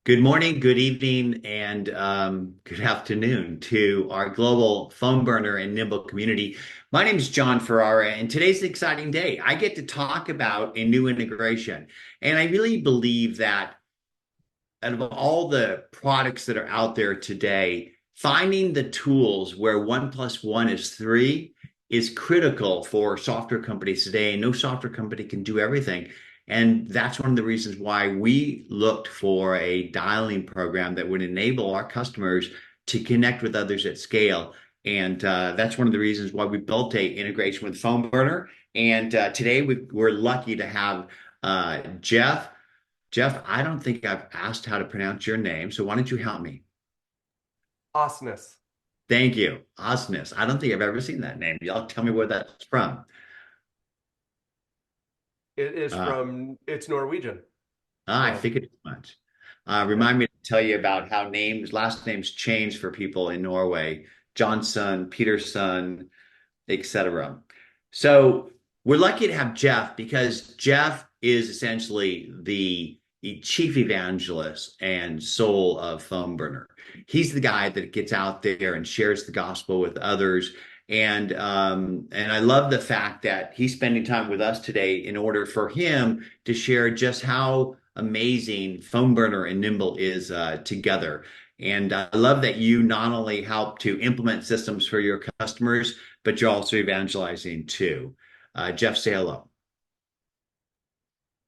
Good morning, good evening, and good afternoon to our global phone burner and Nimble community. My name is John Ferrara, and today's an exciting day. I get to talk about a new integration. And I really believe that out of all the products that are out there today, finding the tools where one plus one is three is critical for software companies today. No software company can do everything. And that's one of the reasons why we looked for a dialing program that would enable our customers to connect with others at scale. And that's one of the reasons why we built a integration with PhoneBurner. And today we're lucky to have Jeff. Jeff, I don't think I've asked how to pronounce your name, so why don't you help me? Osness. Thank you. Osnes. I don't think I've ever seen that name. Y'all tell me where that's from. It is Uh, it's Norwegian. I So, figured as much. yeah. Remind me to tell you about how last names change for people in Norway. Johnson, Peterson, etc. So we're lucky to have Jeff because Jeff is essentially the chief evangelist and soul of Phone Burner. He's the guy that gets out there and shares the gospel with others. And I love the fact that he's spending time with us today in order for him to share just how amazing Phone Burner and Nimble is together. And I love that you not only help to implement systems for your customers, but you're also evangelizing too. Jeff, say hello.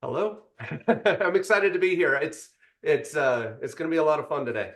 Hello. I'm excited to be here. It's going to be a lot of fun today.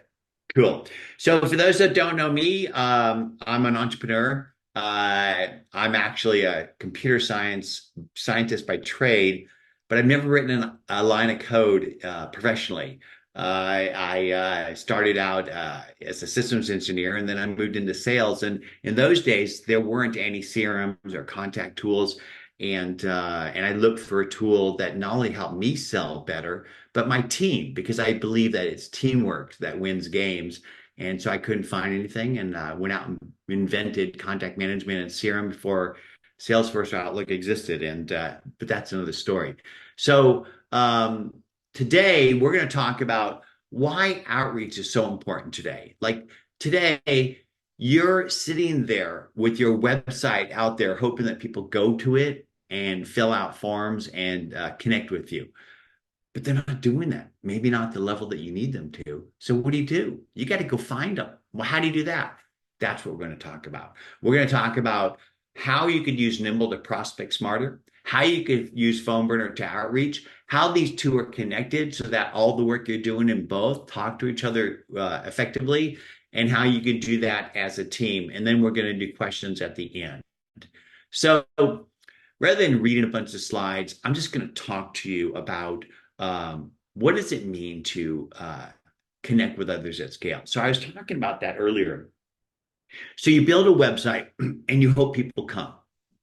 Cool. So for those that don't know me, I'm an entrepreneur. I'm actually a computer science scientist by trade, but I've never written a line of code professionally. I started out as a systems engineer, and then I moved into sales. And in those days, there weren't any CRMs or contact tools, and I looked for a tool that not only helped me sell better but my team, because I believe that it's teamwork that wins games. And so I couldn't find anything and went out and invented contact management and CRM before Salesforce or Outlook existed. And but that's another story. So today we're going to talk about why outreach is so important today. Like today, you're sitting there with your website out there, hoping that people go to it and fill out forms and connect with you, but they're not doing that. Maybe not the level that you need them to. So what do? You got to go find them. Well, how do you do that? That's what we're going to talk about. We're going to talk about how you could use Nimble to prospect smarter, how you could use PhoneBurner to outreach, how these two are connected so that all the work you're doing in both talk to each other effectively, and how you can do that as a team. And then we're going to do questions at the end. So rather than reading a bunch of slides, I'm just going to talk to you about what does it mean to connect with others at scale. So I was talking about that earlier. So you build a website and you hope people come,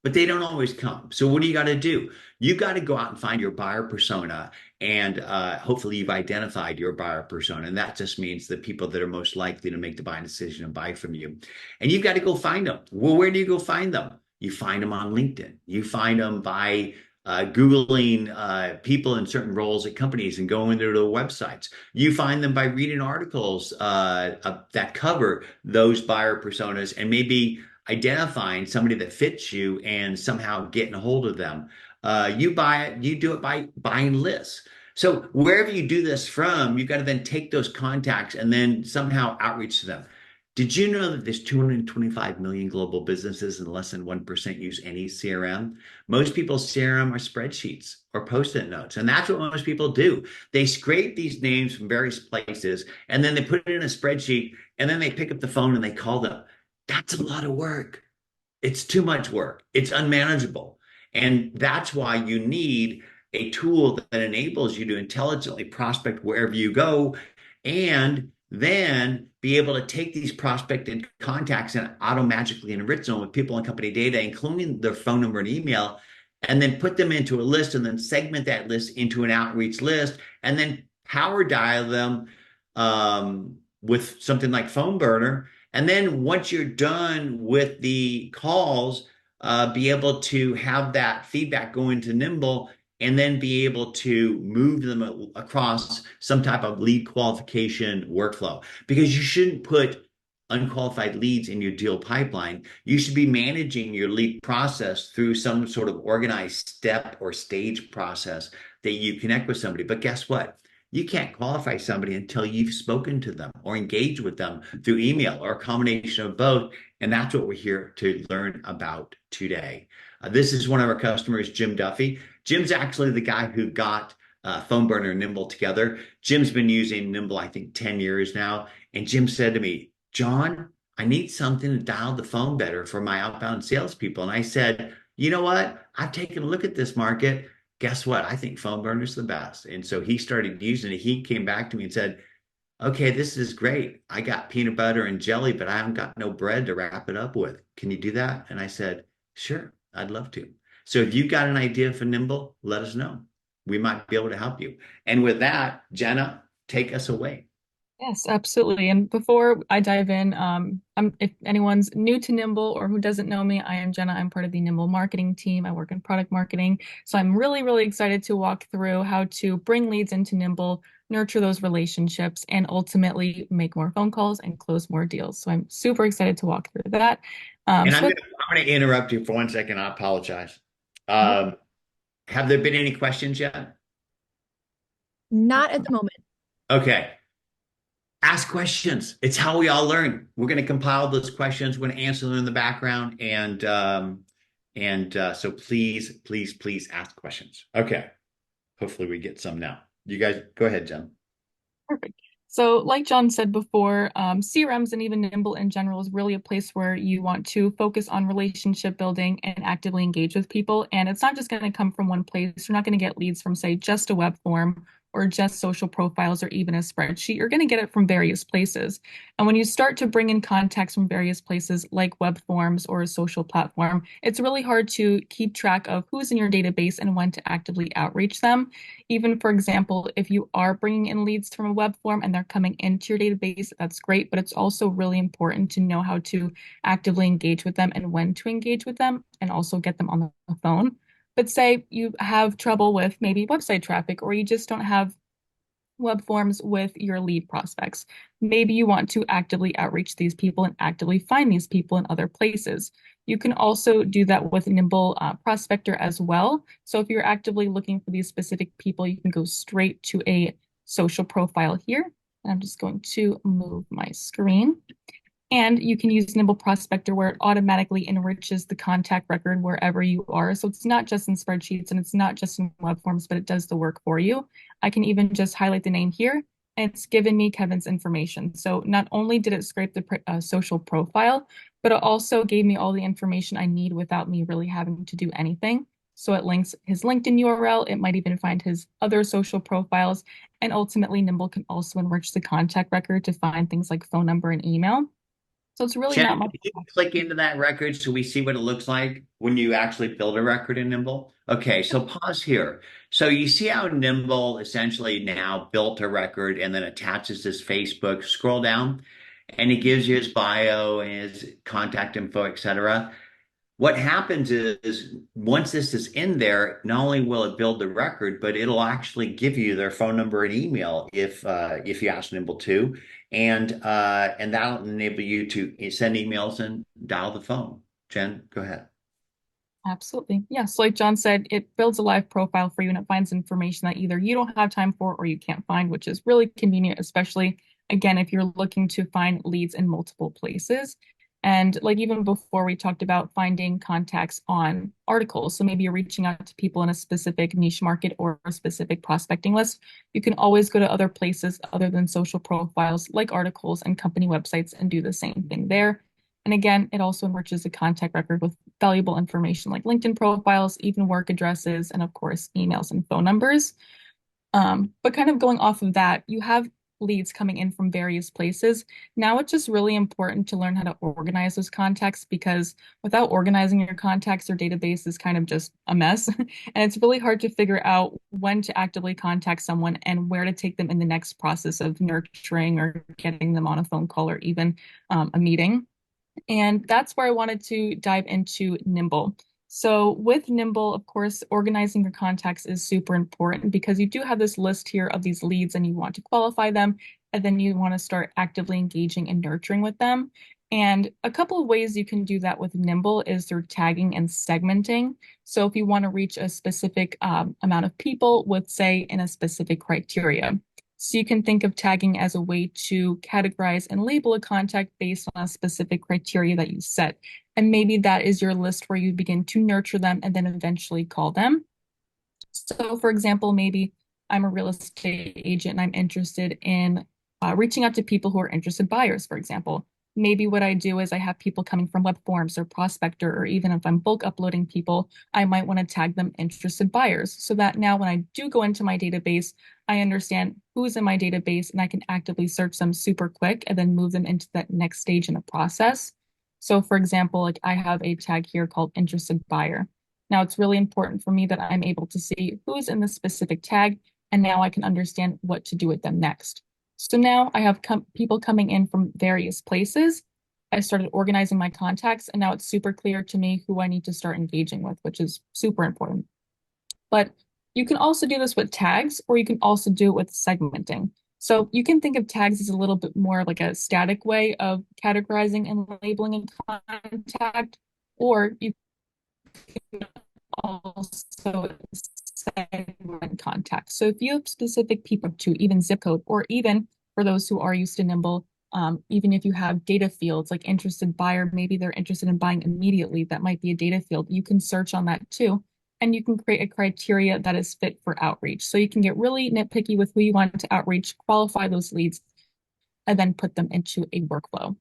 but they don't always come. So what do you got to do? You got to go out and find your buyer persona, and hopefully you've identified your buyer persona, and that just means the people that are most likely to make the buying decision and buy from you. And you've got to go find them. Well, where do you go find them? You find them on LinkedIn. You find them by Googling people in certain roles at companies and going to their websites. You find them by reading articles that cover those buyer personas and maybe identifying somebody that fits you and somehow getting a hold of them. You do it by buying lists. So wherever you do this from, you've got to then take those contacts and then somehow outreach to them. Did you know that there's 225 million global businesses and less than 1% use any CRM? Most people's CRM are spreadsheets or post-it notes, and that's what most people do. They scrape these names from various places, and then they put it in a spreadsheet, and then they pick up the phone and they call them. That's a lot of work. It's too much work. It's unmanageable. And that's why you need a tool that enables you to intelligently prospect wherever you go, and then be able to take these prospected contacts and auto-magically enrich them with people and company data, including their phone number and email, and then put them into a list and then segment that list into an outreach list and then power dial them with something like Phone Burner. And then once you're done with the calls, be able to have that feedback go into Nimble and then be able to move them across some type of lead qualification workflow. Because you shouldn't put unqualified leads in your deal pipeline. You should be managing your lead process through some sort of organized step or stage process that you connect with somebody. But guess what? You can't qualify somebody until you've spoken to them or engaged with them through email or a combination of both. And that's what we're here to learn about today. This is one of our customers, Jim Duffy. Jim's actually the guy who got PhoneBurner and Nimble together. Jim's been using Nimble, I think, 10 years now. And Jim said to me, John, I need something to dial the phone better for my outbound salespeople. And I said, you know what? I've taken a look at this market. Guess what? I think PhoneBurner's the best. And so he started using it. He came back to me and said, okay, this is great. I got peanut butter and jelly, but I haven't got no bread to wrap it up with. Can you do that? And I said, sure, I'd love to. So if you've got an idea for Nimble, let us know. We might be able to help you. And with that, Jenna, take us away. Yes, absolutely. And before I dive in, if anyone's new to Nimble or who doesn't know me, I am Jenna. I'm part of the Nimble marketing team. I work in product marketing. So I'm really, really excited to walk through how to bring leads into Nimble, nurture those relationships, and ultimately make more phone calls and close more deals. So I'm super excited to walk through that. And So I'm gonna interrupt you for 1 second. I apologize. no, Um, have there been any questions yet? Not at the moment. Okay. Ask questions. It's how we all learn. We're going to compile those questions. We're going to answer them in the background, and so please ask questions. Okay. Hopefully we get some now. You guys go ahead, Jen. perfect. So, like John said before, CRMs and even Nimble in general is really a place where you want to focus on relationship building and actively engage with people. And it's not just going to come from one place. You're not going to get leads from, say, just a web form or just social profiles or even a spreadsheet. You're going to get it from various places. And when you start to bring in contacts from various places like web forms or a social platform, it's really hard to keep track of who's in your database and when to actively outreach them. Even, for example, if you are bringing in leads from a web form and they're coming into your database, that's great, but it's also really important to know how to actively engage with them and when to engage with them and also get them on the phone. But say you have trouble with maybe website traffic, or you just don't have web forms with your lead prospects. Maybe you want to actively outreach these people and actively find these people in other places. You can also do that with Nimble Prospector as well. So if you're actively looking for these specific people, you can go straight to a social profile here. And I'm just going to move my screen. And you can use Nimble Prospector where it automatically enriches the contact record wherever you are. So it's not just in spreadsheets and it's not just in web forms, but it does the work for you. I can even just highlight the name here and it's given me Kevin's information. So not only did it scrape the social profile, but it also gave me all the information I need without me really having to do anything. So it links his LinkedIn URL. It might even find his other social profiles. And ultimately, Nimble can also enrich the contact record to find things like phone number and email. So it's really Jen, not can much. you click into that record so we see what it looks like when you actually build a record in Nimble? Okay, so pause here. So you see how Nimble essentially now built a record and then attaches this Facebook. Scroll down, and it gives you his bio and his contact info, etc. What happens is once this is in there, not only will it build the record, but it'll actually give you their phone number and email if you ask Nimble to, and that'll enable you to send emails and dial the phone. Jen, go ahead. Absolutely. Yes, like John said, it builds a live profile for you and it finds information that either you don't have time for or you can't find, which is really convenient, especially again, if you're looking to find leads in multiple places. And like even before, we talked about finding contacts on articles. So maybe you're reaching out to people in a specific niche market or a specific prospecting list. You can always go to other places other than social profiles like articles and company websites and do the same thing there. And again, it also enriches the contact record with valuable information like LinkedIn profiles, even work addresses, and of course, emails and phone numbers. But kind of going off of that, you have leads coming in from various places. Now it's just really important to learn how to organize those contacts because without organizing your contacts, your database is kind of just a mess. And it's really hard to figure out when to actively contact someone and where to take them in the next process of nurturing or getting them on a phone call or even a meeting. And that's where I wanted to dive into Nimble. So with Nimble, of course, organizing your contacts is super important because you do have this list here of these leads and you want to qualify them, and then you want to start actively engaging and nurturing with them. And a couple of ways you can do that with Nimble is through tagging and segmenting. So if you want to reach a specific amount of people with, say, in a specific criteria. So you can think of tagging as a way to categorize and label a contact based on a specific criteria that you set. And maybe that is your list where you begin to nurture them and then eventually call them. So, for example, maybe I'm a real estate agent and I'm interested in reaching out to people who are interested buyers, for example. Maybe what I do is I have people coming from web forms or Prospector, or even if I'm bulk uploading people, I might want to tag them interested buyers so that now when I do go into my database, I understand who's in my database and I can actively search them super quick and then move them into that next stage in the process. So, for example, like I have a tag here called interested buyer. Now it's really important for me that I'm able to see who's in the specific tag, and now I can understand what to do with them next. So now I have people coming in from various places. I started organizing my contacts, and now it's super clear to me who I need to start engaging with, which is super important. But you can also do this with tags, or you can also do it with segmenting. So you can think of tags as a little bit more like a static way of categorizing and labeling a contact, or you also segment contacts. So if you have specific people to even zip code, or even for those who are used to Nimble, even if you have data fields like interested buyer, maybe they're interested in buying immediately, that might be a data field. You can search on that too. And you can create a criteria that is fit for outreach. So you can get really nitpicky with who you want to outreach, qualify those leads, and then put them into a workflow.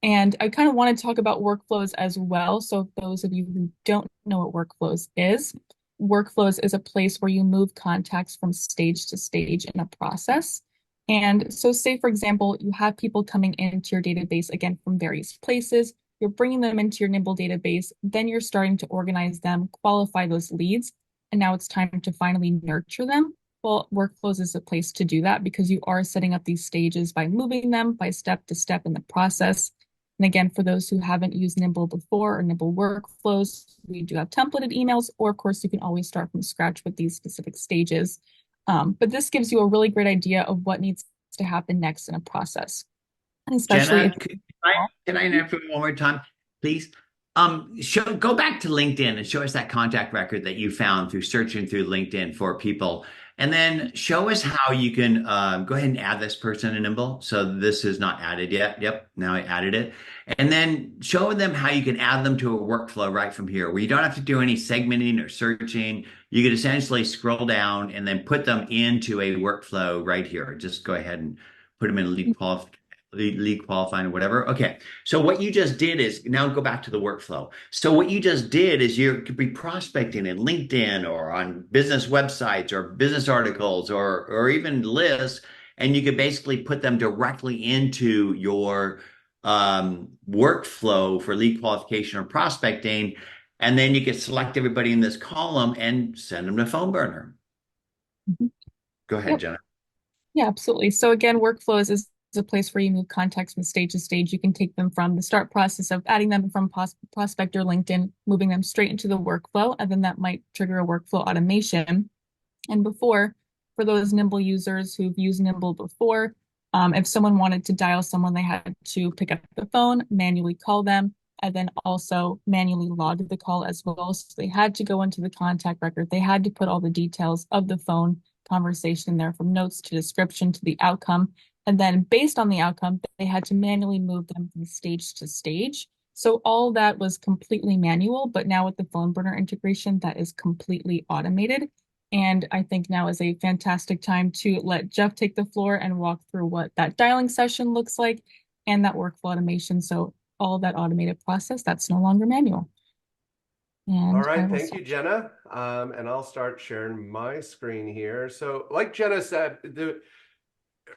And I kind of want to talk about workflows as well. So those of you who don't know what workflows is a place where you move contacts from stage to stage in a process. And so say, for example, you have people coming into your database, again, from various places. You're bringing them into your Nimble database. Then you're starting to organize them, qualify those leads. And now it's time to finally nurture them. Well, workflows is a place to do that because you are setting up these stages by moving them by step to step in the process. And again, for those who haven't used Nimble before or Nimble workflows, we do have templated emails, or of course, you can always start from scratch with these specific stages. But this gives you a really great idea of what needs to happen next in a process. And especially Jenna, if can I interrupt you one more time, please? Go back to LinkedIn and show us that contact record that you found through searching through LinkedIn for people. And then show us how you can go ahead and add this person in Nimble. So this is not added yet. Yep, now I added it. And then show them how you can add them to a workflow right from here, where you don't have to do any segmenting or searching. You could essentially scroll down and then put them into a workflow right here. Just go ahead and put them in a lead qualifying or whatever. Okay. So what you just did is now go back to the workflow. So what you just did is you could be prospecting in LinkedIn or on business websites or business articles or even lists, and you could basically put them directly into your workflow for lead qualification or prospecting. And then you could select everybody in this column and send them to phone burner. Mhm. Go ahead, Yep. Jenna. Yeah, absolutely. So again, workflows is a place where you move contacts from stage to stage. You can take them from the start process of adding them from Prospect or LinkedIn, moving them straight into the workflow, and then that might trigger a workflow automation. And before, for those Nimble users who've used Nimble before, if someone wanted to dial someone, they had to pick up the phone, manually call them, and then also manually log the call as well. So they had to go into the contact record. They had to put all the details of the phone conversation there, from notes to description to the outcome. And then based on the outcome, they had to manually move them from stage to stage. So all that was completely manual, but now with the phone burner integration, that is completely automated. And I think now is a fantastic time to let Jeff take the floor and walk through what that dialing session looks like and that workflow automation. So all that automated process, that's no longer manual. All And I right, will thank stop. you, Jenna. And I'll start sharing my screen here. So like Jenna said,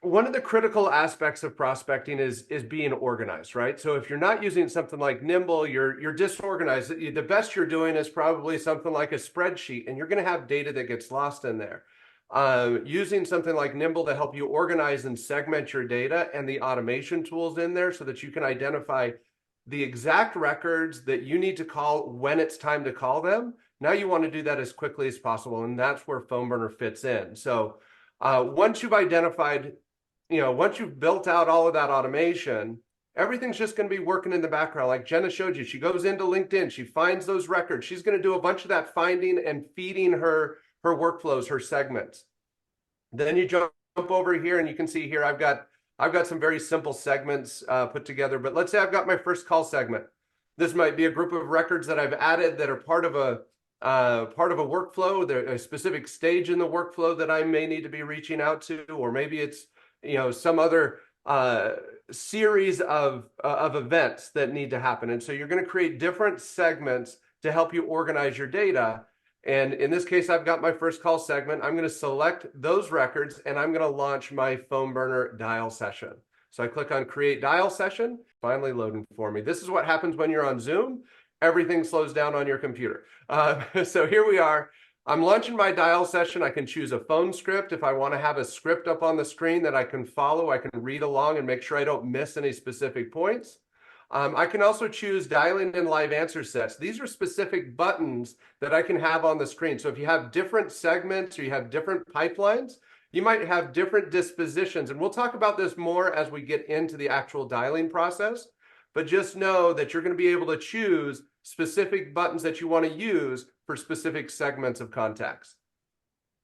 one of the critical aspects of prospecting is being organized, right? So if you're not using something like Nimble, you're disorganized. The best you're doing is probably something like a spreadsheet, and you're going to have data that gets lost in there. Using something like Nimble to help you organize and segment your data and the automation tools in there so that you can identify the exact records that you need to call when it's time to call them. Now you want to do that as quickly as possible, and that's where PhoneBurner fits in. So once you've identified, once you've built out all of that automation, everything's just going to be working in the background. Like Jenna showed you, she goes into LinkedIn, she finds those records. She's going to do a bunch of that finding and feeding her workflows, her segments. Then you jump over here and you can see here, I've got some very simple segments put together, but let's say I've got my first call segment. This might be a group of records that I've added that are part of a workflow, a specific stage in the workflow that I may need to be reaching out to, or maybe it's some other series of events that need to happen. And so you're going to create different segments to help you organize your data. And in this case, I've got my first call segment. I'm going to select those records and I'm going to launch my PhoneBurner dial session. So I click on create dial session, finally loading for me. This is what happens when you're on Zoom. Everything slows down on your computer. So here we are. I'm launching my dial session. I can choose a phone script. If I want to have a script up on the screen that I can follow, I can read along and make sure I don't miss any specific points. I can also choose dialing in live answer sets. These are specific buttons that I can have on the screen. So if you have different segments or you have different pipelines, you might have different dispositions. And we'll talk about this more as we get into the actual dialing process. But just know that you're going to be able to choose specific buttons that you want to use for specific segments of contacts.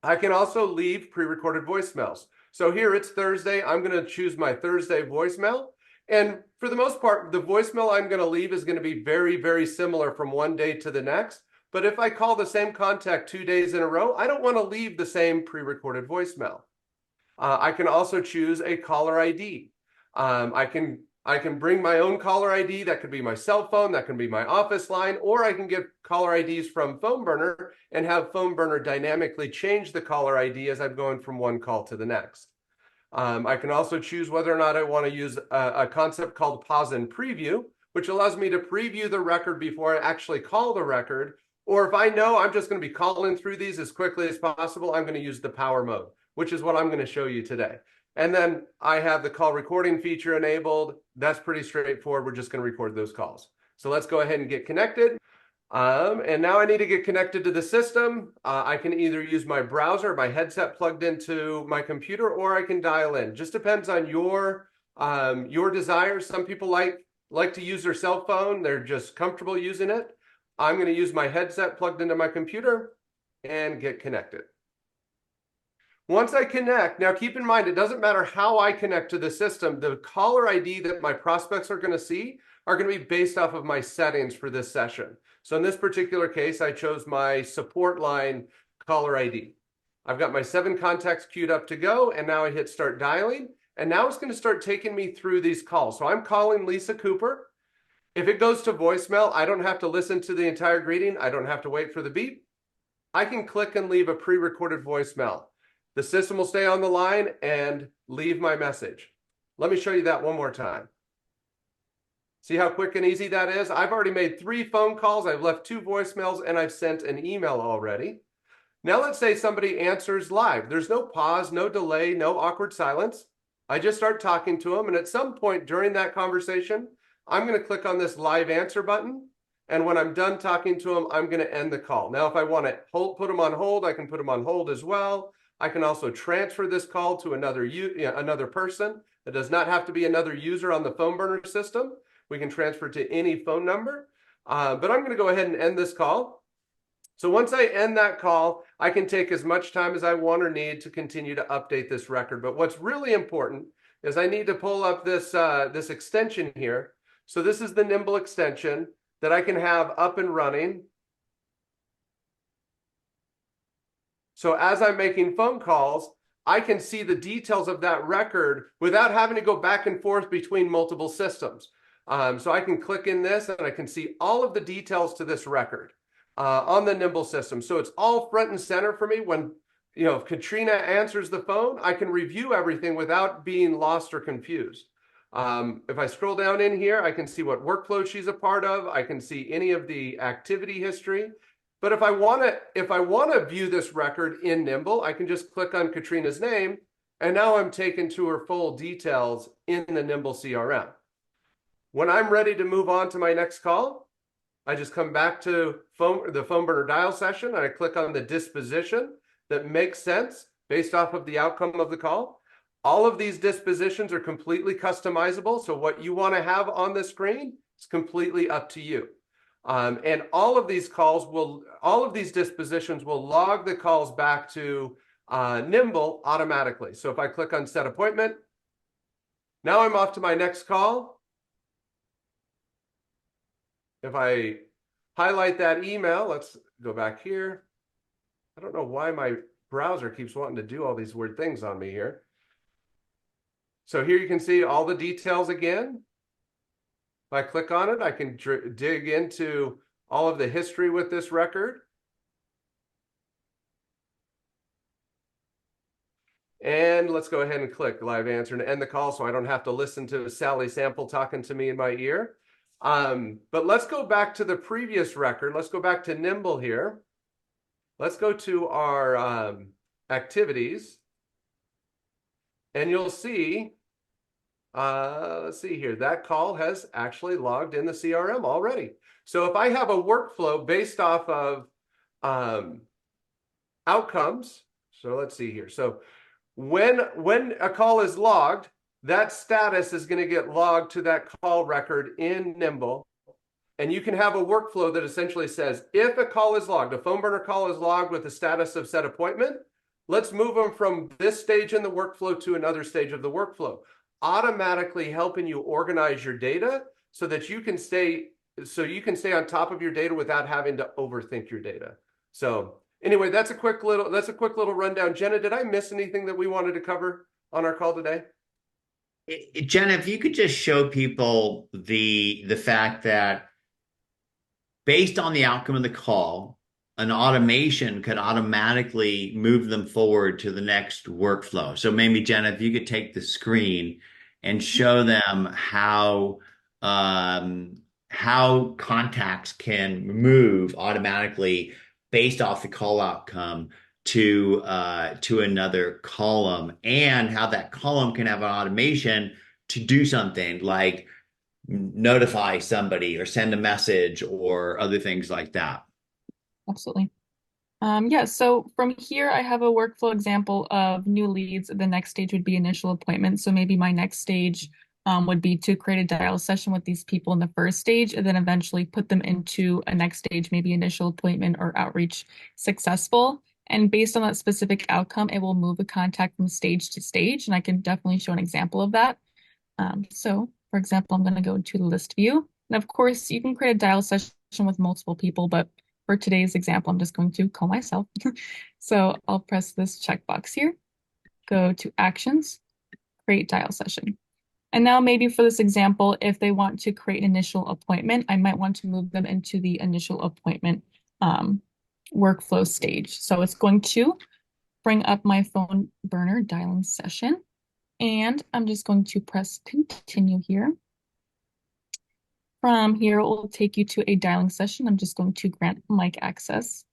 I can also leave pre-recorded voicemails. So here it's Thursday. I'm going to choose my Thursday voicemail. And for the most part, the voicemail I'm going to leave is going to be very, very similar from one day to the next. But if I call the same contact 2 days in a row, I don't want to leave the same pre-recorded voicemail. I can also choose a caller ID. I can bring my own caller ID. That could be my cell phone, that can be my office line, or I can get caller IDs from PhoneBurner and have PhoneBurner dynamically change the caller ID as I'm going from one call to the next. I can also choose whether or not I want to use a concept called pause and preview, which allows me to preview the record before I actually call the record. Or if I know I'm just going to be calling through these as quickly as possible, I'm going to use the power mode, which is what I'm going to show you today. And then I have the call recording feature enabled. That's pretty straightforward. We're just going to record those calls. So let's go ahead and get connected. And now I need to get connected to the system. I can either use my browser, my headset plugged into my computer, or I can dial in. Just depends on your desires. Some people like to use their cell phone. They're just comfortable using it. I'm going to use my headset plugged into my computer and get connected. Once I connect, now keep in mind, it doesn't matter how I connect to the system. The caller ID that my prospects are going to see are going to be based off of my settings for this session. So in this particular case, I chose my support line caller ID. I've got my 7 contacts queued up to go, and now I hit start dialing. And now it's going to start taking me through these calls. So I'm calling Lisa Cooper. If it goes to voicemail, I don't have to listen to the entire greeting. I don't have to wait for the beep. I can click and leave a pre-recorded voicemail. The system will stay on the line and leave my message. Let me show you that one more time. See how quick and easy that is? I've already made 3 phone calls, I've left 2 voicemails, and I've sent an email already. Now let's say somebody answers live. There's no pause, no delay, no awkward silence. I just start talking to them, and at some point during that conversation, I'm going to click on this live answer button. And when I'm done talking to them, I'm going to end the call. Now, if I want to put them on hold, I can put them on hold as well. I can also transfer this call to another person. It does not have to be another user on the PhoneBurner system. We can transfer to any phone number. But I'm going to go ahead and end this call. So once I end that call, I can take as much time as I want or need to continue to update this record. But what's really important is I need to pull up this extension here. So this is the Nimble extension that I can have up and running. So as I'm making phone calls, I can see the details of that record without having to go back and forth between multiple systems. So I can click in this and I can see all of the details to this record on the Nimble system. So it's all front and center for me. When if Katrina answers the phone, I can review everything without being lost or confused. If I scroll down in here, I can see what workflow she's a part of. I can see any of the activity history. But if I want to view this record in Nimble, I can just click on Katrina's name, and now I'm taken to her full details in the Nimble CRM. When I'm ready to move on to my next call, I just come back to the phone burner dial session, and I click on the disposition that makes sense based off of the outcome of the call. All of these dispositions are completely customizable. So what you want to have on the screen is completely up to you. And all of these dispositions will log the calls back to Nimble automatically. So if I click on set appointment, now I'm off to my next call. If I highlight that email, let's go back here. I don't know why my browser keeps wanting to do all these weird things on me here. So here you can see all the details again. If I click on it, I can dig into all of the history with this record. And let's go ahead and click live answer and end the call so I don't have to listen to Sally Sample talking to me in my ear. But let's go back to the previous record. Let's go back to Nimble here. Let's go to our activities. And you'll see, let's see here, that call has actually logged in the CRM already. So if I have a workflow based off of outcomes, so let's see here. So when a call is logged, that status is going to get logged to that call record in Nimble. And you can have a workflow that essentially says, if a call is logged, a phone burner call is logged with the status of set appointment, let's move them from this stage in the workflow to another stage of the workflow, automatically helping you organize your data so that you can stay on top of your data without having to overthink your data. So anyway, that's a quick little rundown. Jenna, did I miss anything that we wanted to cover on our call today? Jenna, if you could just show people the fact that based on the outcome of the call, an automation could automatically move them forward to the next workflow. So maybe Jenna, if you could take the screen and show them how contacts can move automatically based off the call outcome to another column, and how that column can have an automation to do something like notify somebody or send a message or other things like that. Absolutely. Yeah, so from here, I have a workflow example of new leads. The next stage would be initial appointment. So maybe my next stage would be to create a dial session with these people in the first stage, and then eventually put them into a next stage, maybe initial appointment or outreach successful. And based on that specific outcome, it will move a contact from stage to stage. And I can definitely show an example of that. So for example, I'm going to go to the list view. And of course, you can create a dial session with multiple people, but for today's example, I'm just going to call myself. So I'll press this checkbox here, go to actions, create dial session. And now maybe for this example, if they want to create an initial appointment, I might want to move them into the initial appointment workflow stage. So it's going to bring up my phone burner dialing session. And I'm just going to press continue here. From here, it will take you to a dialing session. I'm just going to grant mic access.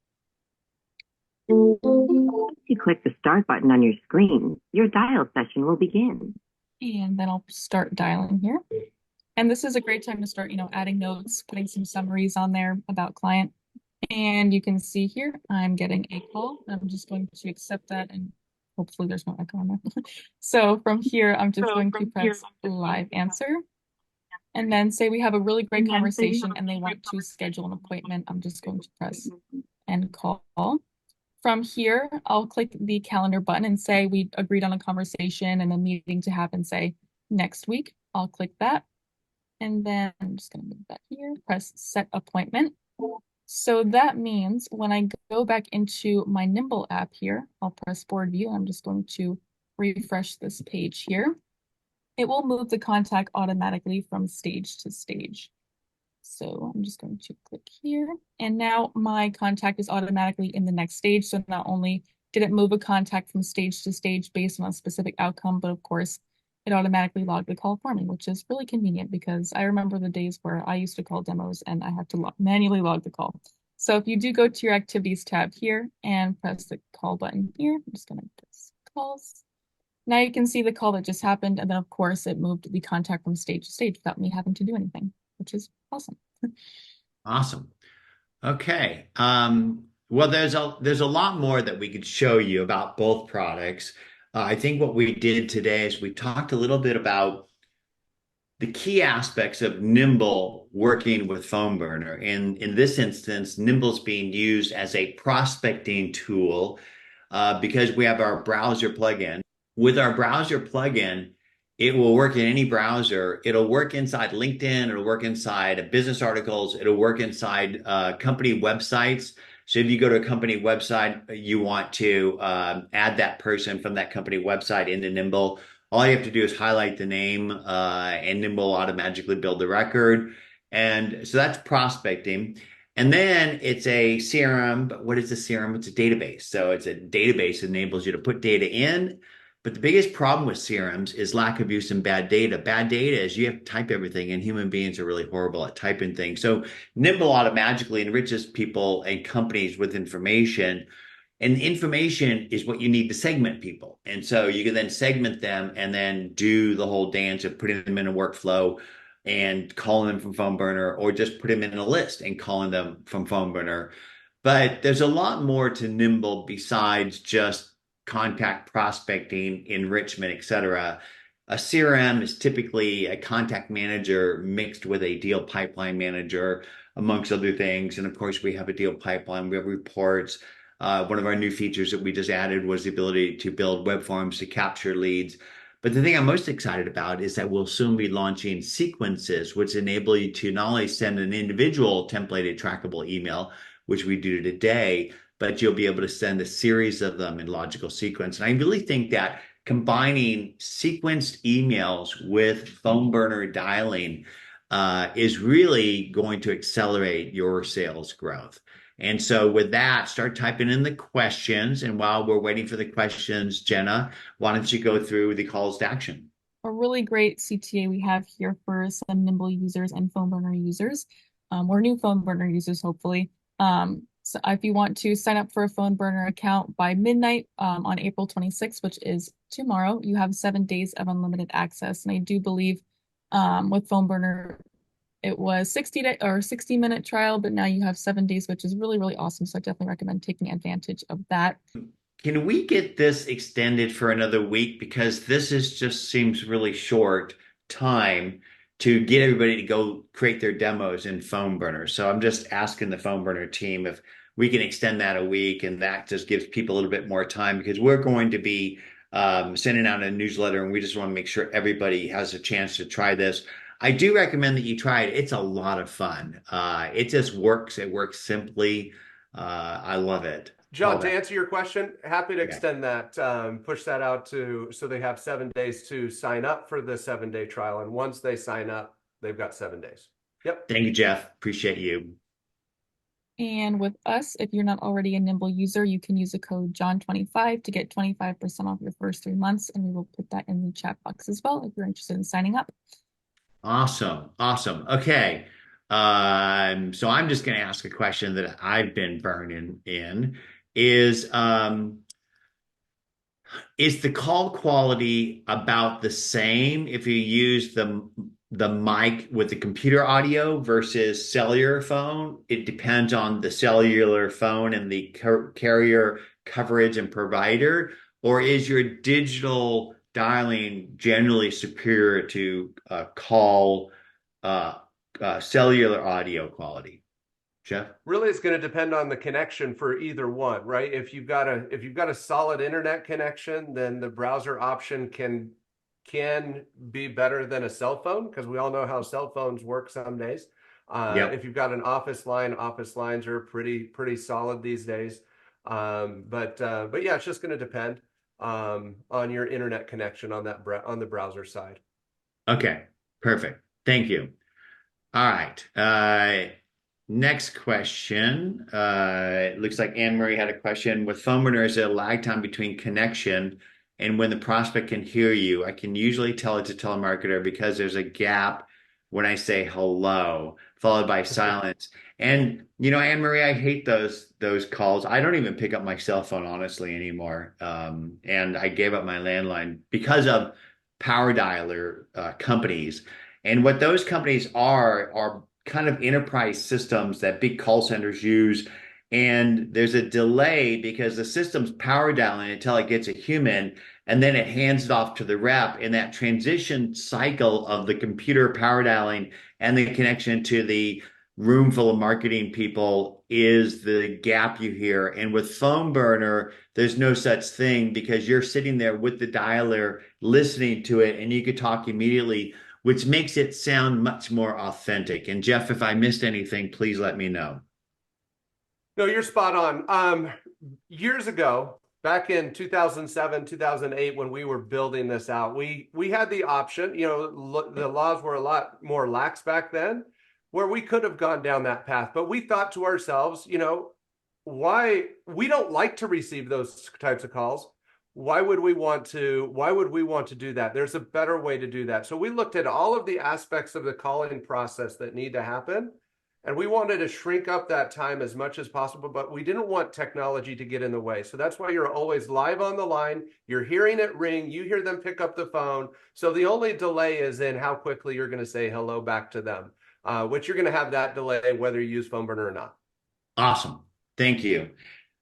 Once you click the start button on your screen, your dial session will begin. And then I'll start dialing here. And this is a great time to start, adding notes, putting some summaries on there about client. And you can see here, I'm getting a call. I'm just going to accept that, and hopefully there's no echo on there. So from here, I'm just going to press live answer. And then say we have a really great conversation and they want to schedule an appointment. I'm just going to press end call. From here, I'll click the calendar button and say we agreed on a conversation and a meeting to happen, say, next week. I'll click that. And then I'm just going to move that here, press set appointment. So that means when I go back into my Nimble app here, I'll press board view. I'm just going to refresh this page here. It will move the contact automatically from stage to stage. So I'm just going to click here. And now my contact is automatically in the next stage. So not only did it move a contact from stage to stage based on a specific outcome, but of course, it automatically logged the call for me, which is really convenient because I remember the days where I used to call demos and I had to manually log the call. So if you do go to your activities tab here and press the call button here, I'm just going to press calls. Now you can see the call that just happened, and then of course it moved the contact from stage to stage without me having to do anything, which is awesome. Awesome. Okay. Well, there's a lot more that we could show you about both products. I think what we did today is we talked a little bit about the key aspects of Nimble working with PhoneBurner. And in this instance, Nimble's being used as a prospecting tool because we have our browser plugin. With our browser plugin, it will work in any browser. It'll work inside LinkedIn. It'll work inside business articles. It'll work inside company websites. So if you go to a company website, you want to add that person from that company website into Nimble. All you have to do is highlight the name, and Nimble will automatically build the record. And so that's prospecting. And then it's a CRM, but what is a CRM? It's a database. So it's a database that enables you to put data in. But the biggest problem with CRMs is lack of use and bad data. Bad data is you have to type everything, and human beings are really horrible at typing things. So Nimble automatically enriches people and companies with information. And information is what you need to segment people. And so you can then segment them and then do the whole dance of putting them in a workflow and calling them from PhoneBurner, or just put them in a list and calling them from PhoneBurner. But there's a lot more to Nimble besides just contact prospecting, enrichment, et cetera. A CRM is typically a contact manager mixed with a deal pipeline manager, amongst other things. And of course, we have a deal pipeline, we have reports. One of our new features that we just added was the ability to build web forms to capture leads. But the thing I'm most excited about is that we'll soon be launching sequences, which enable you to not only send an individual templated trackable email, which we do today, but you'll be able to send a series of them in logical sequence. And I really think that combining sequenced emails with PhoneBurner dialing is really going to accelerate your sales growth. And so with that, start typing in the questions. And while we're waiting for the questions, Jenna, why don't you go through the calls to action? A really great CTA we have here for some Nimble users and PhoneBurner users, or new PhoneBurner users, hopefully. So if you want to sign up for a PhoneBurner account by midnight on April 26th, which is tomorrow, you have 7 days of unlimited access. And I do believe with PhoneBurner, it was 60-minute trial, but now you have 7 days, which is really, really awesome. So I definitely recommend taking advantage of that. Can we get this extended for another week? Because this is just seems really short time to get everybody to go create their demos in PhoneBurner. So I'm just asking the PhoneBurner team if we can extend that a week, and that just gives people a little bit more time, because we're going to be sending out a newsletter, and we just want to make sure everybody has a chance to try this. I do recommend that you try it. It's a lot of fun. It just works. It works simply. I love it. John, to answer your question, happy to Yeah. extend that, push that out so they have 7 days to sign up for the 7-day trial. And once they sign up, they've got 7 days. Yep. Thank you, Jeff. Appreciate you. And with us, if you're not already a Nimble user, you can use the code John25 to get 25% off your first 3 months. And we will put that in the chat box as well if you're interested in signing up. Awesome. Awesome. Okay. So I'm just going to ask a question that I've been burning in is the call quality about the same if you use the mic with the computer audio versus cellular phone? It depends on the cellular phone and the carrier coverage and provider, or is your digital dialing generally superior to call cellular audio quality? Jeff? Really, it's going to depend on the connection for either one, right? If you've got a solid internet connection, then the browser option can be better than a cell phone, because we all know how cell phones work some days. Yep. If you've got an office lines are pretty solid these days. But yeah, it's just going to depend on your internet connection on the browser side. Okay, perfect. Thank you. All right. Next question. It looks like Anne Marie had a question. With PhoneBurner, is there a lag time between connection and when the prospect can hear you? I can usually tell it's a telemarketer because there's a gap when I say hello. followed by silence. And Anne Marie, I hate those calls. I don't even pick up my cell phone honestly anymore. And I gave up my landline because of power dialer companies. And what those companies are kind of enterprise systems that big call centers use. And there's a delay because the system's power dialing until it gets a human, and then it hands it off to the rep. And that transition cycle of the computer power dialing and the connection to the room full of marketing people is the gap you hear. And with phone burner, there's no such thing because you're sitting there with the dialer listening to it and you could talk immediately, which makes it sound much more authentic. And Jeff, if I missed anything, please let me know. No, you're spot on. Years ago, back in 2007, 2008, when we were building this out, we had the option, the laws were a lot more lax back then, where we could have gone down that path. But we thought to ourselves, why we don't like to receive those types of calls. Why would we want to do that? There's a better way to do that. So we looked at all of the aspects of the calling process that need to happen. And we wanted to shrink up that time as much as possible, but we didn't want technology to get in the way. So that's why you're always live on the line. You're hearing it ring. You hear them pick up the phone. So the only delay is in how quickly you're going to say hello back to them, which you're going to have that delay whether you use phone burner or not. Awesome. Thank you.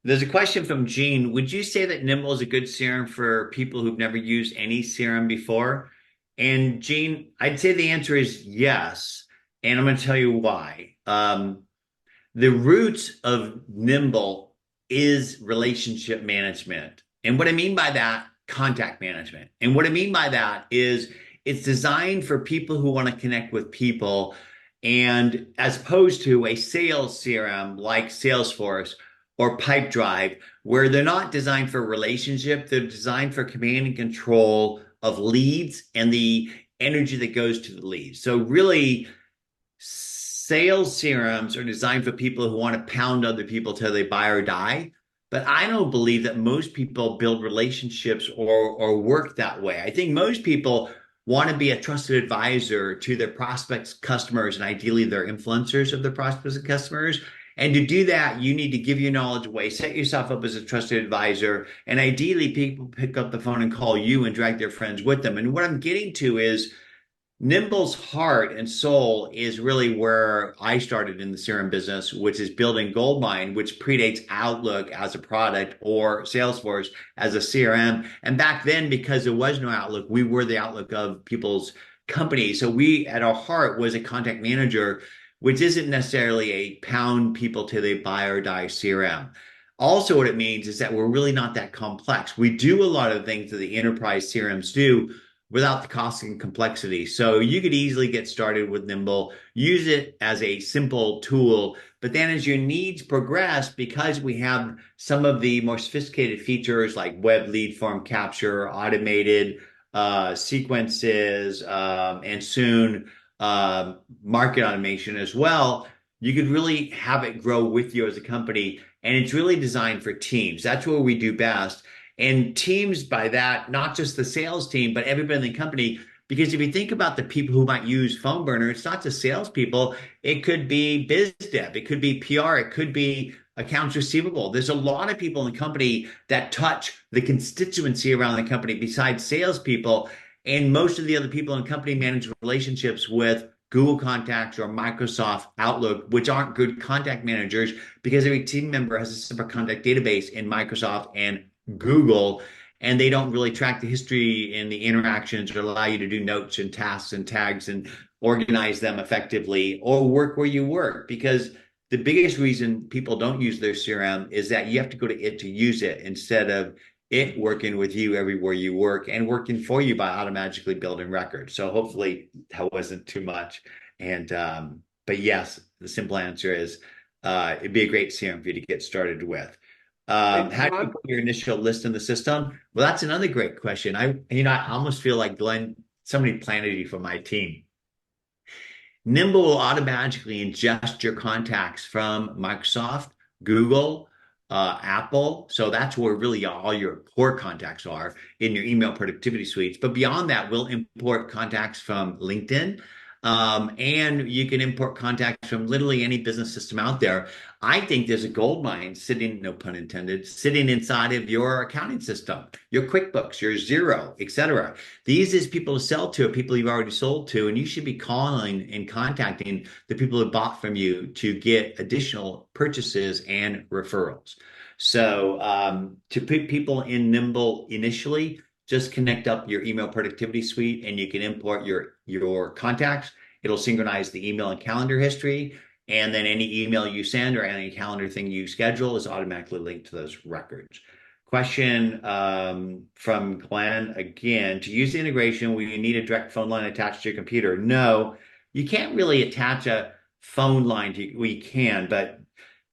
There's a question from Gene. Would you say that Nimble is a good CRM for people who've never used any CRM before? And Gene, I'd say the answer is yes. And I'm going to tell you why. The roots of Nimble is relationship management. And what I mean by that, contact management. And what I mean by that is it's designed for people who want to connect with people, and as opposed to a sales CRM like Salesforce or Pipedrive, where they're not designed for relationship, they're designed for command and control of leads and the energy that goes to the leads. So really, sales CRMs are designed for people who want to pound other people till they buy or die. But I don't believe that most people build relationships or work that way. I think most people want to be a trusted advisor to their prospects, customers, and ideally their influencers of their prospects and customers. And to do that, you need to give your knowledge away, set yourself up as a trusted advisor, and ideally people pick up the phone and call you and drag their friends with them. And what I'm getting to is Nimble's heart and soul is really where I started in the CRM business, which is building Goldmine, which predates Outlook as a product or Salesforce as a CRM. And back then, because there was no Outlook, we were the Outlook of people's companies. So we, at our heart, was a contact manager, which isn't necessarily a pound people till they buy or die CRM. Also, what it means is that we're really not that complex. We do a lot of things that the enterprise CRMs do without the cost and complexity. So you could easily get started with Nimble, use it as a simple tool, but then as your needs progress, because we have some of the more sophisticated features like web lead form capture, automated sequences, and soon market automation as well, you could really have it grow with you as a company. And it's really designed for teams. That's where we do best. And teams, by that, not just the sales team, but everybody in the company. Because if you think about the people who might use phone burner, it's not just salespeople. It could be biz dev, it could be PR, it could be accounts receivable. There's a lot of people in the company that touch the constituency around the company besides salespeople. And most of the other people in the company manage relationships with Google Contacts or Microsoft Outlook, which aren't good contact managers because every team member has a separate contact database in Microsoft and Google, and they don't really track the history and the interactions or allow you to do notes and tasks and tags and organize them effectively or work where you work. Because the biggest reason people don't use their CRM is that you have to go to it to use it instead of it working with you everywhere you work and working for you by automatically building records. So hopefully that wasn't too much. And but yes, the simple answer is it'd be a great CRM for you to get started with. How do you put your initial list in the system? Well, that's another great question. I almost feel like Glenn, somebody planted you for my team. Nimble will automatically ingest your contacts from Microsoft, Google, Apple. So that's where really all your core contacts are in your email productivity suites. But beyond that, we'll import contacts from LinkedIn, And you can import contacts from literally any business system out there. I think there's a gold mine sitting, no pun intended, sitting inside of your accounting system, your QuickBooks, your Xero, etc. These is people to sell to, people you've already sold to, and you should be calling and contacting the people who bought from you to get additional purchases and referrals. So to put people in Nimble initially, just connect up your email productivity suite and you can import your contacts. It'll synchronize the email and calendar history. And then any email you send or any calendar thing you schedule is automatically linked to those records. Question from Glenn again. To use the integration, will you need a direct phone line attached to your computer? No, you can't really attach a phone line to, well, you can, but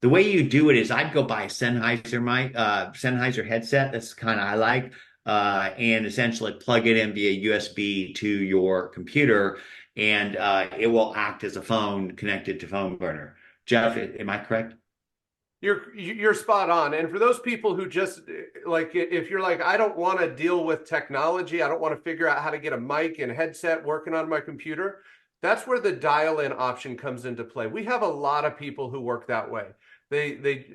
the way you do it is I'd go buy a Sennheiser mic, Sennheiser headset. That's kind of I like, and essentially plug it in via USB to your computer, and it will act as a phone connected to phone burner. Jeff, am I correct? You're spot on. And for those people who just like, if you're like, I don't want to deal with technology, I don't want to figure out how to get a mic and headset working on my computer, that's where the dial-in option comes into play. We have a lot of people who work that way.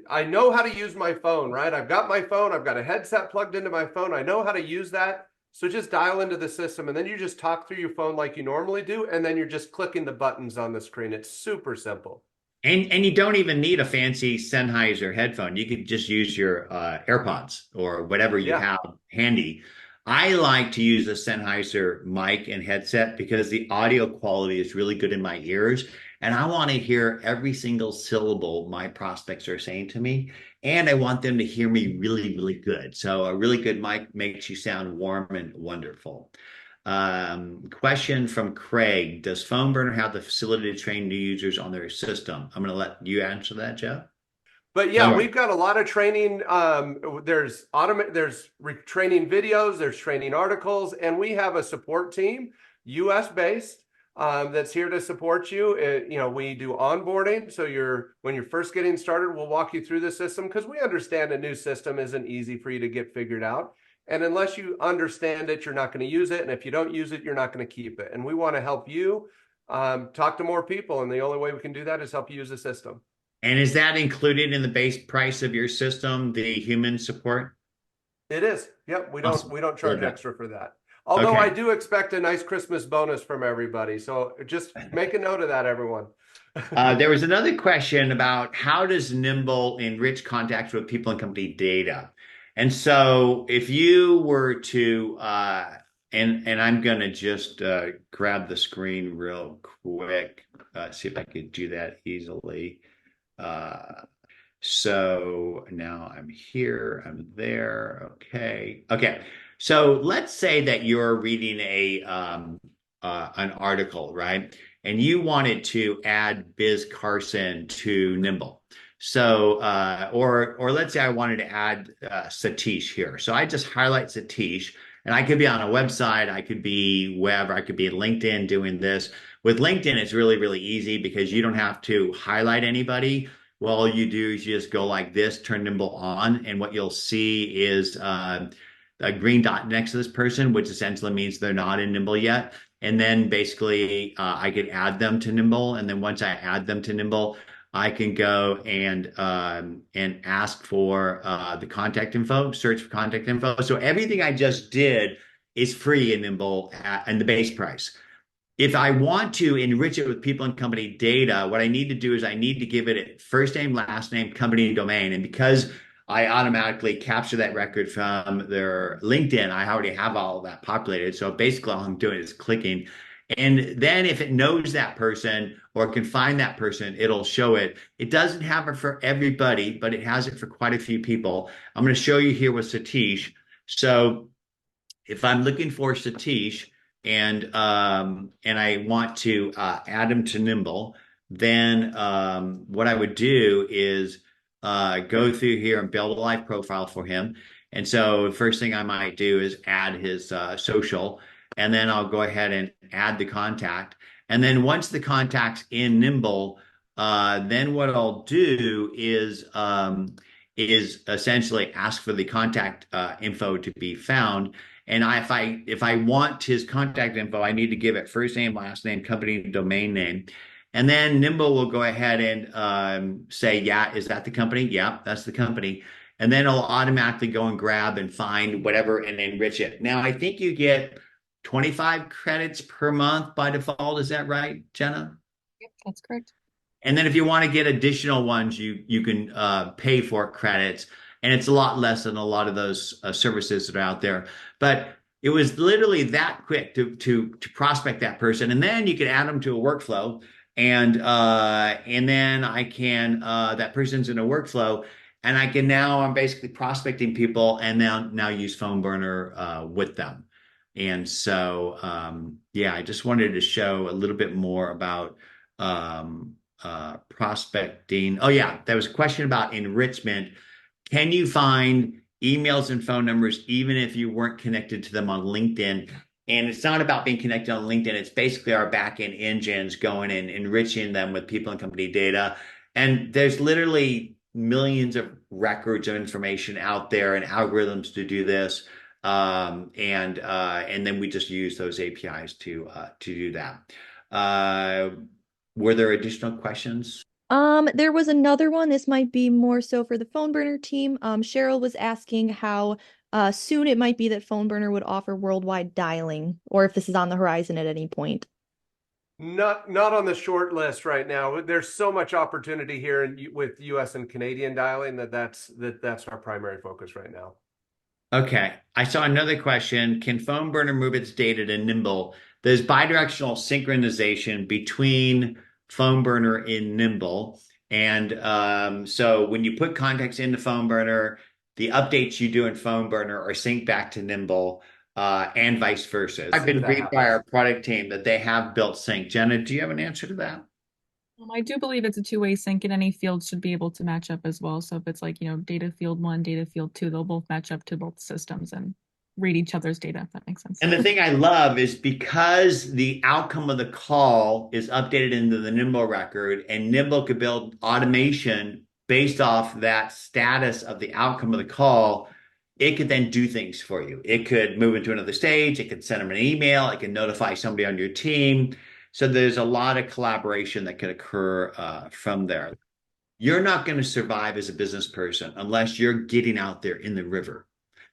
I know how to use my phone, right? I've got my phone, I've got a headset plugged into my phone, I know how to use that. So just dial into the system and then you just talk through your phone like you normally do, and then you're just clicking the buttons on the screen. It's super simple. And you don't even need a fancy Sennheiser headphone. You could just use your AirPods or whatever you have handy. I like to use a Sennheiser mic and headset because the audio quality is really good in my ears. And I want to hear every single syllable my prospects are saying to me. And I want them to hear me really, really good. So a really good mic makes you sound warm and wonderful. Question from Craig. Does PhoneBurner have the facility to train new users on their system? I'm going to let you answer that, Jeff. But yeah, we've got a lot of training. There's training videos, there's training articles, and we have a support team, US based, that's here to support you. We do onboarding. So when you're first getting started, we'll walk you through the system because we understand a new system isn't easy for you to get figured out. And unless you understand it, you're not going to use it. And if you don't use it, you're not going to keep it. And we want to help you talk to more people. And the only way we can do that is help you use the system. And is that included in the base price of your system, the human support? It is. Yep. We don't charge extra for that. Although Okay. I do expect a nice Christmas bonus from everybody. So just make a note of that, everyone. There was another question about how does Nimble enrich contacts with people and company data? And so if you were to, and I'm going to just grab the screen real quick, see if I could do that easily. So now I'm here, I'm there. Okay. Okay. So let's say that you're reading an article, right? And you wanted to add Biz Carson to Nimble. So, or let's say I wanted to add Satish here. So I just highlight Satish, and I could be on a website, I could be wherever, I could be at LinkedIn doing this. With LinkedIn, it's really, really easy because you don't have to highlight anybody. Well, all you do is you just go like this, turn Nimble on, and what you'll see is a green dot next to this person, which essentially means they're not in Nimble yet. And then basically I could add them to Nimble. And then once I add them to Nimble, I can go and ask for the contact info, search for contact info. So everything I just did is free in Nimble and the base price. If I want to enrich it with people and company data, what I need to do is I need to give it a first name, last name, company domain. And because I automatically capture that record from their LinkedIn, I already have all of that populated. So basically all I'm doing is clicking. And then if it knows that person or can find that person, it'll show it. It doesn't have it for everybody, but it has it for quite a few people. I'm going to show you here with Satish. So if I'm looking for Satish, and I want to add him to Nimble, then what I would do is go through here and build a live profile for him. And so the first thing I might do is add his social, and then I'll go ahead and add the contact. And then once the contact's in Nimble, then what I'll do is essentially ask for the contact info to be found. And if I want his contact info, I need to give it first name, last name, company, domain name. And then Nimble will go ahead and say, yeah, is that the company? Yeah, that's the company. And then it'll automatically go and grab and find whatever and enrich it. Now, I think you get 25 credits per month by default. Is that right, Jenna? Yep, that's correct. And then if you want to get additional ones, you can pay for credits, and it's a lot less than a lot of those services that are out there. But it was literally that quick to prospect that person, and then you can add them to a workflow, and then I can that person's in a workflow, and I can now I'm basically prospecting people, and now use phone burner with them. And so yeah, I just wanted to show a little bit more about prospecting. Oh yeah, there was a question about enrichment. Can you find emails and phone numbers even if you weren't connected to them on LinkedIn? And it's not about being connected on LinkedIn. It's basically our backend engines going and enriching them with people and company data. And there's literally millions of records of information out there and algorithms to do this. And then we just use those APIs to do that. Were there additional questions? There was another one. This might be more so for the phone burner team. Cheryl was asking how soon it might be that phone burner would offer worldwide dialing, or if this is on the horizon at any point. Not on the short list right now. There's so much opportunity here with US and Canadian dialing that's our primary focus right now. Okay. I saw another question. Can phone burner move its data to Nimble? There's bidirectional synchronization between phone burner in Nimble. And so when you put context into phone burner, the updates you do in phone burner are synced back to Nimble, and vice versa. I've been briefed by our product team that they have built sync. Jenna, do you have an answer to that? I do believe it's a two-way sync, and any fields should be able to match up as well. So if it's like, data field 1, data field 2, they'll both match up to both systems and read each other's data, if that makes sense. And the thing I love is because the outcome of the call is updated into the Nimble record, and Nimble could build automation based off that status of the outcome of the call, it could then do things for you. It could move into another stage. It could send them an email. It can notify somebody on your team. So there's a lot of collaboration that could occur from there. You're not going to survive as a business person unless you're getting out there in the river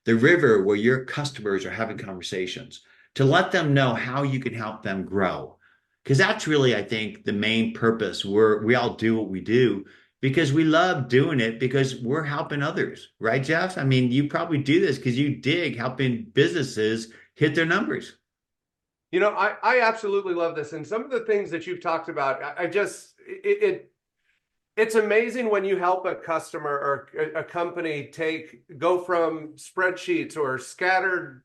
where your customers are having conversations, to let them know how you can help them grow. Because that's really, I think, the main purpose. We all do what we do because we love doing it because we're helping others, right, Jeff? I mean, you probably do this because you dig helping businesses hit their numbers. I absolutely love this. And some of the things that you've talked about, it's amazing when you help a customer or a company go from spreadsheets or scattered,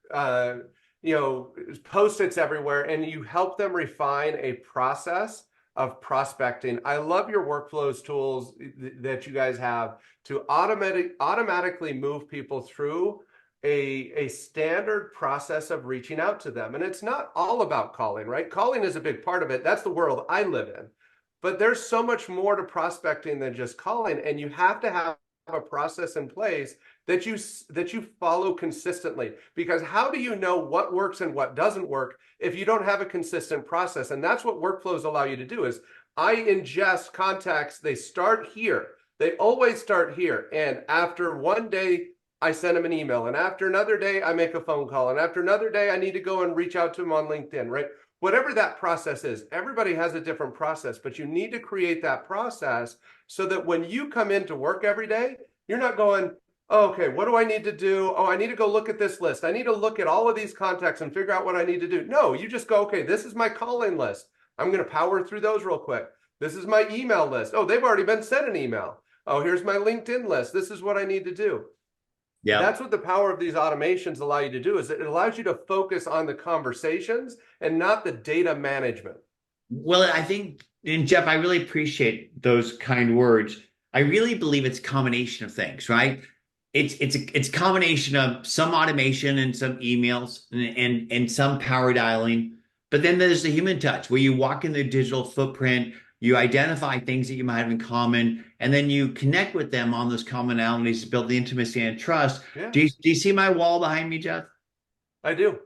Post-its everywhere, and you help them refine a process of prospecting. I love your workflows tools that you guys have to automatically move people through a standard process of reaching out to them. And it's not all about calling, right? Calling is a big part of it. That's the world I live in. But there's so much more to prospecting than just calling, and you have to have a process in place that you follow consistently. Because how do you know what works and what doesn't work if you don't have a consistent process? And that's what workflows allow you to do. Is I ingest contacts. They start here. They always start here. And after one day, I send them an email, and after another day, I make a phone call, and after another day, I need to go and reach out to them on LinkedIn, right? Whatever that process is, everybody has a different process, but you need to create that process so that when you come into work every day, you're not going, oh, okay, what do I need to do? Oh, I need to go look at this list. I need to look at all of these contacts and figure out what I need to do. No, you just go, okay, this is my calling list. I'm going to power through those real quick. This is my email list. Oh, they've already been sent an email. Oh, here's my LinkedIn list. This is what I need to do. Yeah, that's what the power of these automations allow you to do, is it allows you to focus on the conversations and not the data management. Well, I think, and Jeff, I really appreciate those kind words. I really believe it's a combination of things, right? It's a combination of some automation and some emails and some power dialing, but then there's the human touch where you walk in their digital footprint. You identify things that you might have in common, and then you connect with them on those commonalities to build the intimacy and trust. Yeah. Do you see my wall behind me, Jeff? I do.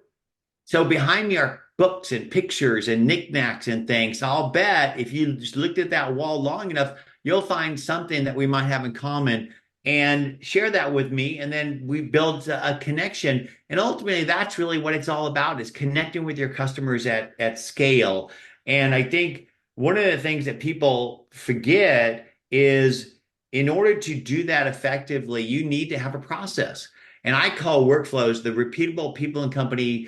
So behind me are books and pictures and knickknacks and things. I'll bet if you just looked at that wall long enough, you'll find something that we might have in common and share that with me. And then we build a connection. And ultimately, that's really what it's all about is connecting with your customers at scale. And I think one of the things that people forget is in order to do that effectively, you need to have a process. And I call workflows the repeatable people and company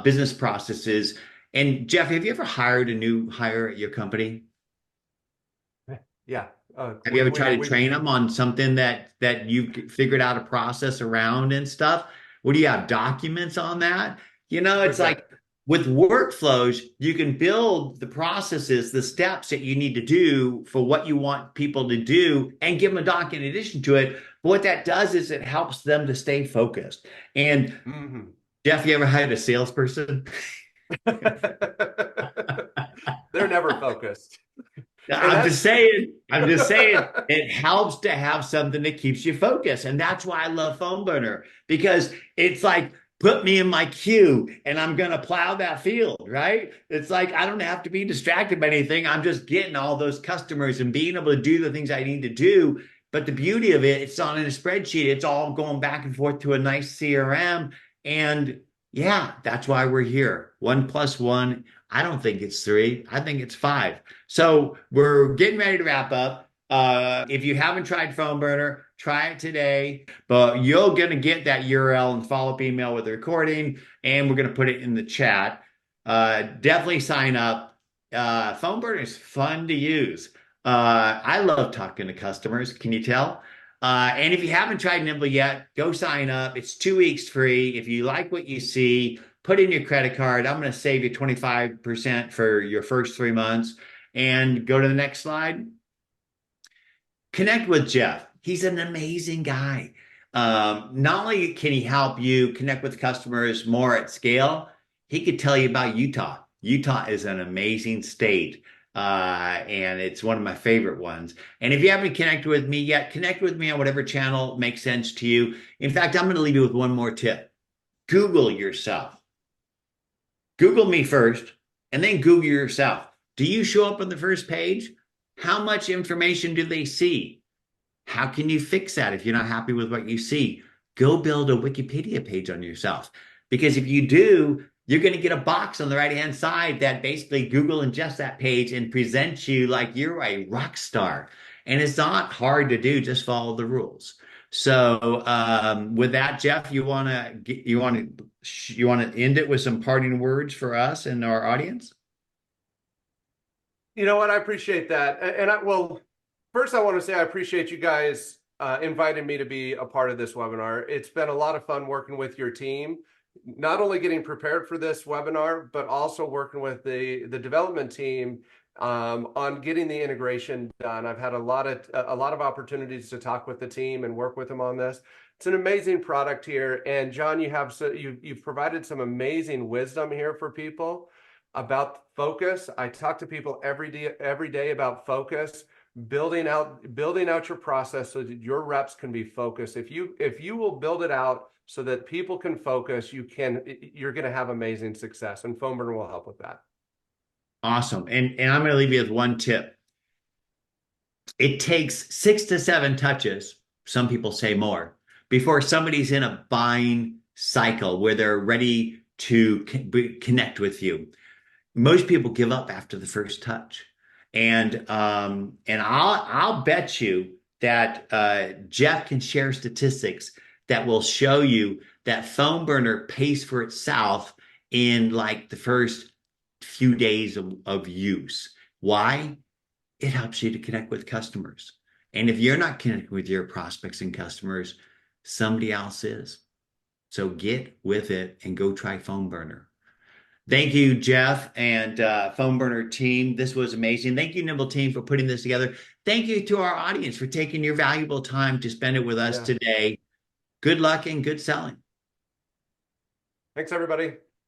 business processes. And Jeff, have you ever hired a new hire at your company? Yeah. Have you ever tried to train them on something that you figured out a process around and stuff? What do you have documents on that? It's like with workflows, you can build the processes, the steps that you need to do for what you want people to do and give them a doc in addition to it. But what that does is it helps them to stay focused. And Jeff, you ever hired a salesperson? They're never focused. I'm just saying, it helps to have something that keeps you focused. And that's why I love Phone Burner, because it's like, put me in my queue and I'm going to plow that field, right? It's like, I don't have to be distracted by anything. I'm just getting all those customers and being able to do the things I need to do. But the beauty of it, it's on in a spreadsheet. It's all going back and forth to a nice CRM. And yeah, that's why we're here. 1+1. I don't think it's 3. I think it's 5. So we're getting ready to wrap up. If you haven't tried Phone Burner, try it today. But you're going to get that URL and follow-up email with the recording, and we're going to put it in the chat. Definitely sign up. Phone Burner is fun to use. I love talking to customers. Can you tell? And if you haven't tried Nimble yet, go sign up. It's 2 weeks free. If you like what you see, put in your credit card. I'm going to save you 25% for your first 3 months. And go to the next slide. Connect with Jeff. He's an amazing guy. Not only can he help you connect with customers more at scale, he could tell you about Utah. Utah is an amazing state. And it's one of my favorite ones. And if you haven't connected with me yet, connect with me on whatever channel makes sense to you. In fact, I'm going to leave you with one more tip. Google yourself. Google me first, and then Google yourself. Do you show up on the first page? How much information do they see? How can you fix that if you're not happy with what you see? Go build a Wikipedia page on yourself. Because if you do, you're going to get a box on the right-hand side that basically Google ingests that page and presents you like you're a rock star. And it's not hard to do, just follow the rules. So with that, Jeff, you want to end it with some parting words for us and our audience? You know what? I appreciate that. Well, first I want to say I appreciate you guys inviting me to be a part of this webinar. It's been a lot of fun working with your team, not only getting prepared for this webinar, but also working with the development team on getting the integration done. I've had a lot of opportunities to talk with the team and work with them on this. It's an amazing product here, and John, you've provided some amazing wisdom here for people about focus. I talk to people every day about focus, building out your process so that your reps can be focused. If you will build it out so that people can focus, you're going to have amazing success, and Phone Burner will help with that. Awesome. And I'm going to leave you with one tip. It takes 6 to 7 touches, some people say more, before somebody's in a buying cycle where they're ready to connect with you. Most people give up after the first touch. And I'll bet you that Jeff can share statistics that will show you that Phone Burner pays for itself in like the first few days of use. Why? It helps you to connect with customers. And if you're not connecting with your prospects and customers, somebody else is. So get with it and go try Phone Burner. Thank you, Jeff and Phone Burner team. This was amazing. Thank you, Nimble team, for putting this together. Thank you to our audience for taking your valuable time to spend it with us today. Good luck and good selling. Thanks, everybody.